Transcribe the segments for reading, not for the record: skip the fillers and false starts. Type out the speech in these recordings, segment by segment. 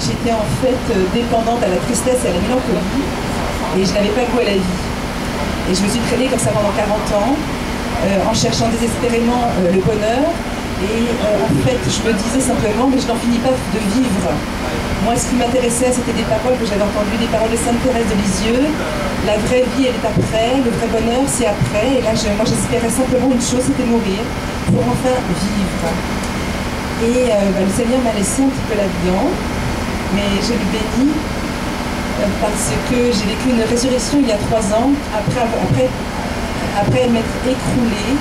j'étais en fait dépendante à la tristesse et à la mélancolie, et je n'avais pas goût à la vie. Et je me suis traînée comme ça pendant 40 ans, en cherchant désespérément le bonheur, et en fait je me disais simplement, mais je n'en finis pas de vivre. Moi, ce qui m'intéressait, c'était des paroles que j'avais entendues, des paroles de Sainte Thérèse de Lisieux. La vraie vie, elle est après, le vrai bonheur, c'est après. Et là, moi, j'espérais simplement une chose, c'était mourir, pour enfin vivre. Et le Seigneur m'a laissé un petit peu là-dedans, mais je le bénis parce que j'ai vécu une résurrection il y a 3 ans, après m'être écroulée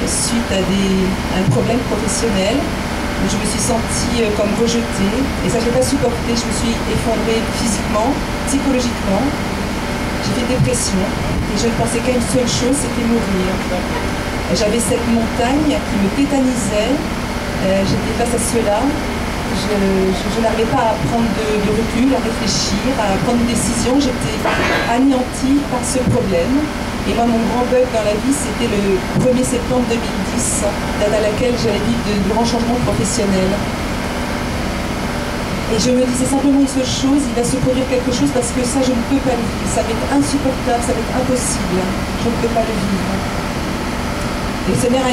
suite à un problème professionnel. Je me suis sentie comme rejetée, et ça je n'ai pas supporté. Je me suis effondrée physiquement, psychologiquement. J'ai fait dépression, et je ne pensais qu'à une seule chose, c'était mourir. J'avais cette montagne qui me tétanisait, j'étais face à cela. Je n'arrivais pas à prendre de recul, à réfléchir, à prendre une décision. J'étais anéantie par ce problème. Et moi, mon grand bug dans la vie, c'était le 1er septembre 2010, date à laquelle j'allais vivre de grands changements professionnels. Et je me disais simplement une seule chose, il va se produire quelque chose parce que ça, je ne peux pas le vivre. Ça va être insupportable, ça va être impossible. Je ne peux pas le vivre. Et le Seigneur a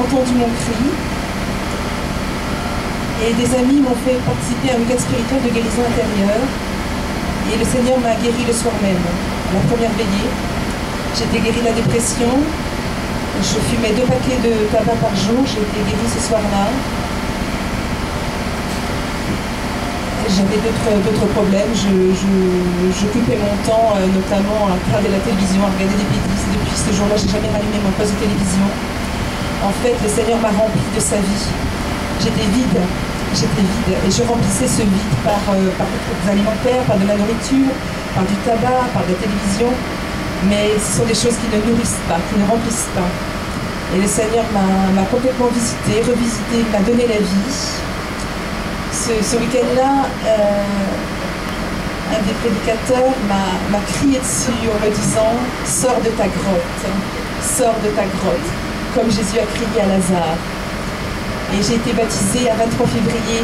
entendu mon cri. Et des amis m'ont fait participer à un week-end spirituel de guérison intérieure. Et le Seigneur m'a guéri le soir même, la première veillée. J'étais guérie de la dépression. Je fumais 2 paquets de tabac par jour. J'ai été guérie ce soir-là. J'avais d'autres problèmes. J'occupais mon temps, notamment à regarder la télévision, à regarder des bêtises. Depuis ce jour-là, je n'ai jamais rallumé mon poste de télévision. En fait, le Seigneur m'a rempli de sa vie. J'étais vide. Et je remplissais ce vide par des alimentaires, par de la nourriture, par du tabac, par de la télévision. Mais ce sont des choses qui ne nourrissent pas, qui ne remplissent pas. Et le Seigneur m'a complètement visité, revisité, m'a donné la vie. Ce week-end-là, un des prédicateurs m'a crié dessus en me disant « Sors de ta grotte, sors de ta grotte », comme Jésus a crié à Lazare. Et j'ai été baptisée à 23 février,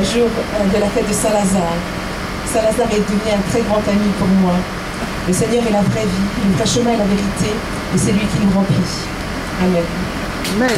jour de la fête de Saint-Lazare. Saint-Lazare est devenu un très grand ami pour moi. Le Seigneur est la vraie vie, le vrai chemin est la vérité, et c'est lui qui nous remplit. Amen. Amen.